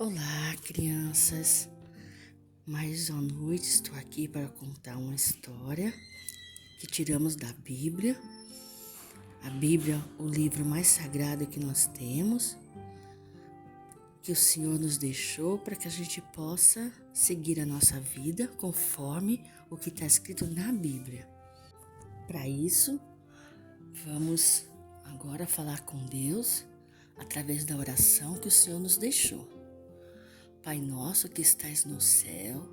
Olá, crianças! Mais uma noite estou aqui para contar uma história que tiramos da Bíblia. A Bíblia, o livro mais sagrado que nós temos, que o Senhor nos deixou para que a gente possa seguir a nossa vida conforme o que está escrito na Bíblia. Para isso, vamos agora falar com Deus através da oração que o Senhor nos deixou. Pai nosso que estais no céu,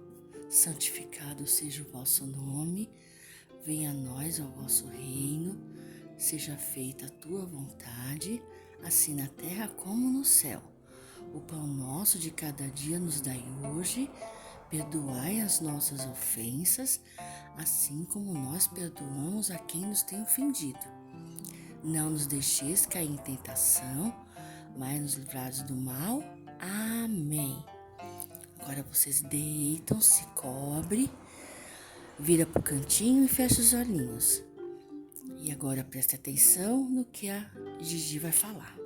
santificado seja o vosso nome, venha a nós o vosso reino, seja feita a tua vontade, assim na terra como no céu. O pão nosso de cada dia nos dai hoje, perdoai as nossas ofensas, assim como nós perdoamos a quem nos tem ofendido. Não nos deixeis cair em tentação, mas nos livrai do mal. Amém. Agora vocês deitam, se cobre, vira pro cantinho e fecha os olhinhos. E agora preste atenção no que a Gigi vai falar.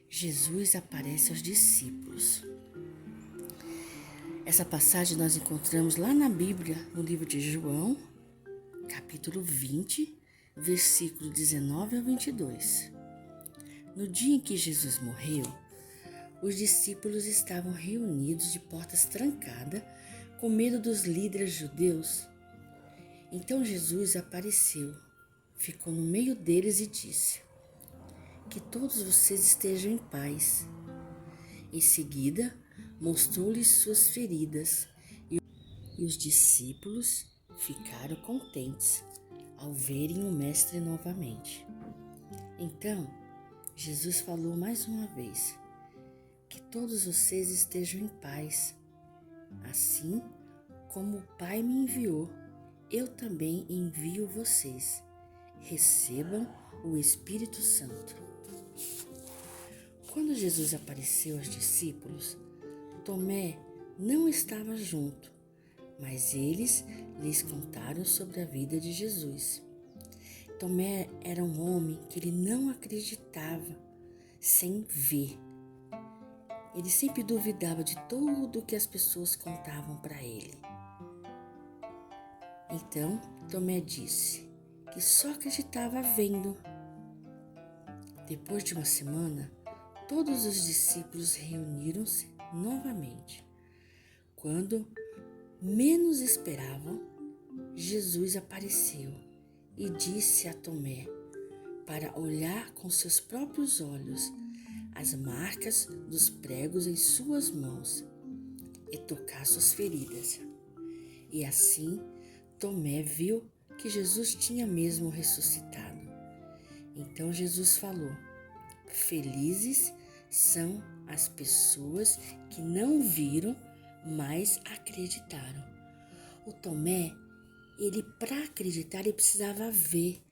Jesus aparece aos discípulos. Essa passagem nós encontramos lá na Bíblia, no livro de João, capítulo 20, versículo 19 a 22. No dia em que Jesus morreu, os discípulos estavam reunidos de portas trancadas, com medo dos líderes judeus. Então Jesus apareceu, ficou no meio deles e disse: "Que todos vocês estejam em paz." Em seguida, mostrou-lhes suas feridas e os discípulos ficaram contentes ao verem o Mestre novamente. Então, Jesus falou mais uma vez: "Que todos vocês estejam em paz. Assim como o Pai me enviou, eu também envio vocês. Recebam o Espírito Santo." Quando Jesus apareceu aos discípulos, Tomé não estava junto, mas eles lhes contaram sobre a vida de Jesus. Tomé era um homem que ele não acreditava sem ver. Ele sempre duvidava de tudo o que as pessoas contavam para ele. Então, Tomé disse que só acreditava vendo. Depois de uma semana, todos os discípulos reuniram-se novamente. Quando menos esperavam, Jesus apareceu e disse a Tomé para olhar com seus próprios olhos as marcas dos pregos em suas mãos e tocar suas feridas. E assim, Tomé viu que Jesus tinha mesmo ressuscitado. Então Jesus falou: "Felizes são as pessoas que não viram, mas acreditaram." O Tomé, para acreditar, ele precisava ver.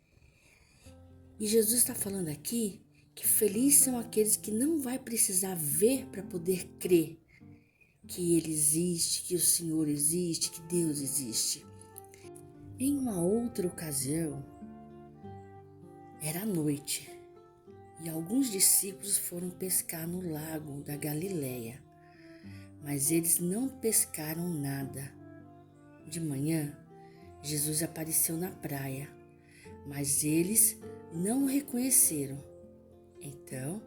E Jesus está falando aqui que felizes são aqueles que não vai precisar ver para poder crer que Ele existe, que o Senhor existe, que Deus existe. Em uma outra ocasião, era noite, e alguns discípulos foram pescar no lago da Galileia, mas eles não pescaram nada. De manhã, Jesus apareceu na praia, mas eles não o reconheceram. Então,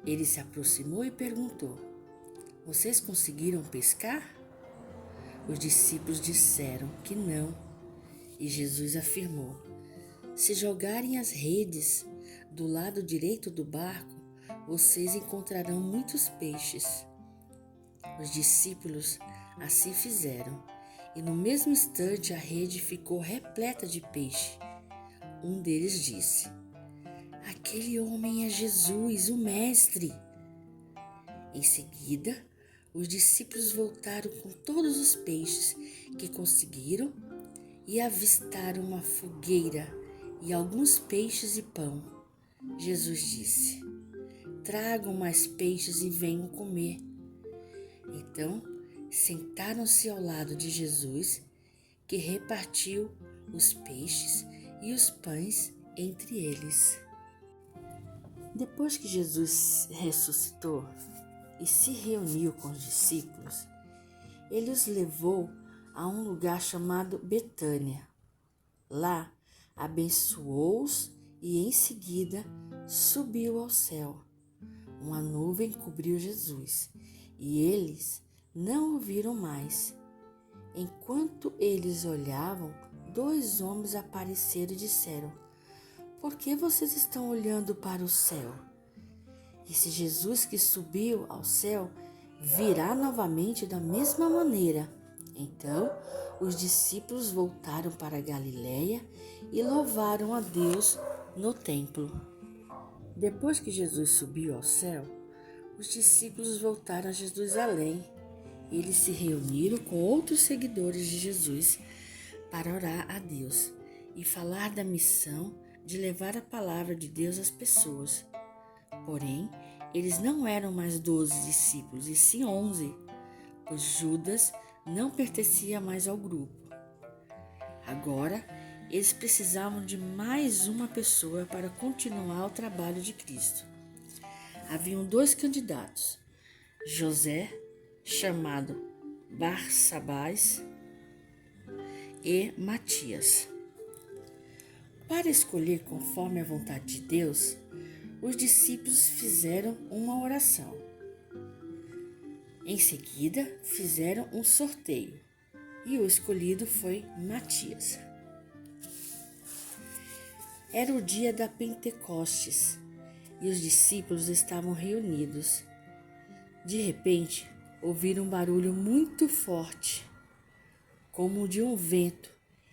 ele se aproximou e perguntou: "Vocês conseguiram pescar?" Os discípulos disseram que não, e Jesus afirmou: "Se jogarem as redes do lado direito do barco, vocês encontrarão muitos peixes." Os discípulos assim fizeram, e no mesmo instante a rede ficou repleta de peixe. Um deles disse: "Aquele homem é Jesus, o Mestre." Em seguida, os discípulos voltaram com todos os peixes que conseguiram e avistaram uma fogueira e alguns peixes e pão. Jesus disse: "Tragam mais peixes e venham comer." Então, sentaram-se ao lado de Jesus, que repartiu os peixes e os pães entre eles. Depois que Jesus ressuscitou, e se reuniu com os discípulos, ele os levou a um lugar chamado Betânia. Lá, abençoou-os e em seguida subiu ao céu. Uma nuvem cobriu Jesus e eles não o viram mais. Enquanto eles olhavam, 2 homens apareceram e disseram: "Por que vocês estão olhando para o céu? Esse Jesus que subiu ao céu virá novamente da mesma maneira." Então, os discípulos voltaram para a Galiléia e louvaram a Deus no templo. Depois que Jesus subiu ao céu, os discípulos voltaram a Jerusalém. Eles se reuniram com outros seguidores de Jesus para orar a Deus e falar da missão de levar a palavra de Deus às pessoas. Porém, eles não eram mais 12 discípulos, e sim 11, pois Judas não pertencia mais ao grupo. Agora, eles precisavam de mais uma pessoa para continuar o trabalho de Cristo. Haviam 2 candidatos: José, chamado Barsabás, e Matias. Para escolher conforme a vontade de Deus, os discípulos fizeram uma oração. Em seguida, fizeram um sorteio e o escolhido foi Matias. Era o dia da Pentecostes e os discípulos estavam reunidos. De repente, ouviram um barulho muito forte, como o de um vento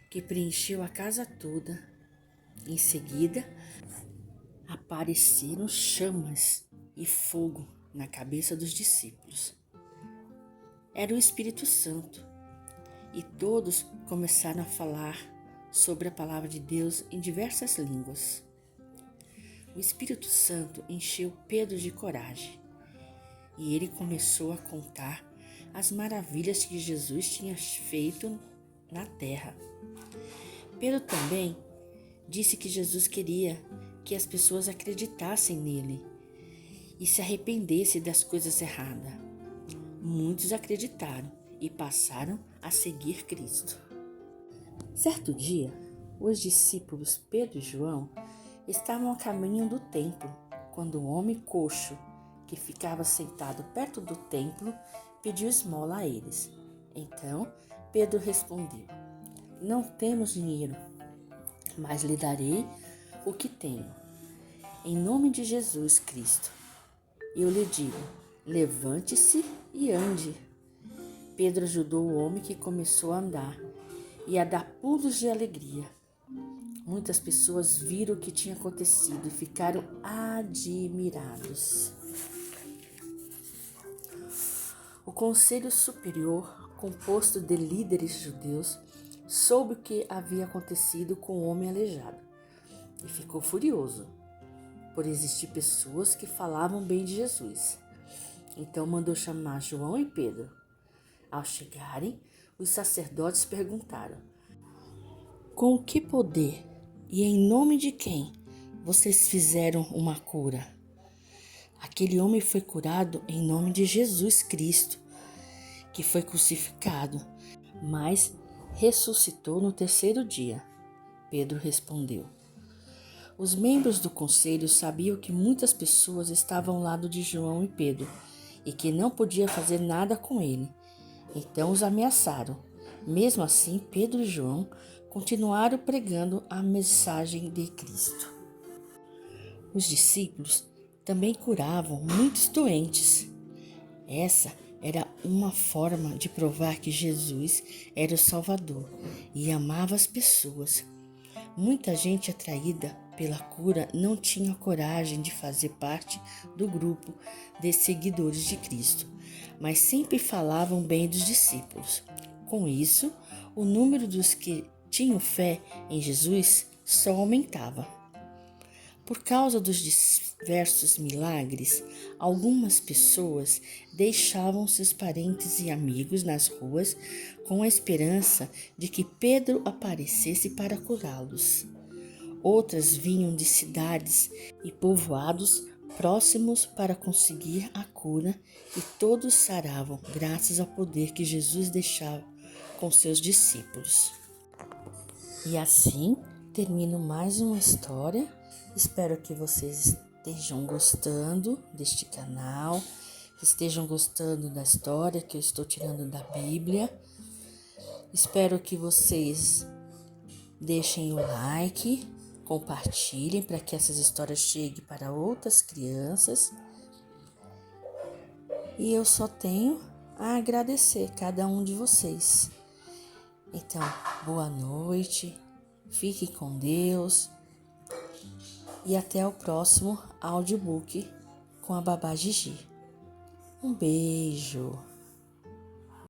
que preencheu a casa toda. Em seguida, apareceram chamas e fogo na cabeça dos discípulos. Era o Espírito Santo, e todos começaram a falar sobre a palavra de Deus em diversas línguas. O Espírito Santo encheu Pedro de coragem, e ele começou a contar as maravilhas que Jesus tinha feito na terra. Pedro também disse que Jesus queria que as pessoas acreditassem nele e se arrependessem das coisas erradas. Muitos acreditaram e passaram a seguir Cristo. Certo dia, os discípulos Pedro e João estavam a caminho do templo, quando um homem coxo, que ficava sentado perto do templo, pediu esmola a eles. Então, Pedro respondeu: "Não temos dinheiro, mas lhe darei o que tenho. Em nome de Jesus Cristo, eu lhe digo, levante-se e ande." Pedro ajudou o homem, que começou a andar e a dar pulos de alegria. Muitas pessoas viram o que tinha acontecido e ficaram admirados. O Conselho Superior, composto de líderes judeus, soube o que havia acontecido com o homem aleijado e ficou furioso por existir pessoas que falavam bem de Jesus. Então mandou chamar João e Pedro. Ao chegarem, os sacerdotes perguntaram: "Com que poder e em nome de quem vocês fizeram uma cura?" Aquele homem foi curado em nome de Jesus Cristo, que foi crucificado, mas ressuscitou no 3º dia. Pedro respondeu. Os membros do conselho sabiam que muitas pessoas estavam ao lado de João e Pedro e que não podia fazer nada com ele. Então os ameaçaram. Mesmo assim, Pedro e João continuaram pregando a mensagem de Cristo. Os discípulos também curavam muitos doentes. Essa era uma forma de provar que Jesus era o Salvador e amava as pessoas. Muita gente atraída pela cura não tinha coragem de fazer parte do grupo de seguidores de Cristo, mas sempre falavam bem dos discípulos. Com isso, o número dos que tinham fé em Jesus só aumentava. Por causa dos diversos milagres, algumas pessoas deixavam seus parentes e amigos nas ruas com a esperança de que Pedro aparecesse para curá-los. Outras vinham de cidades e povoados próximos para conseguir a cura e todos saravam graças ao poder que Jesus deixava com seus discípulos. E assim termino mais uma história. Espero que vocês estejam gostando deste canal, que estejam gostando da história que eu estou tirando da Bíblia. Espero que vocês deixem o like, compartilhem para que essas histórias cheguem para outras crianças. E eu só tenho a agradecer cada um de vocês. Então, boa noite, fique com Deus e até o próximo audiobook com a Babá Gigi. Um beijo!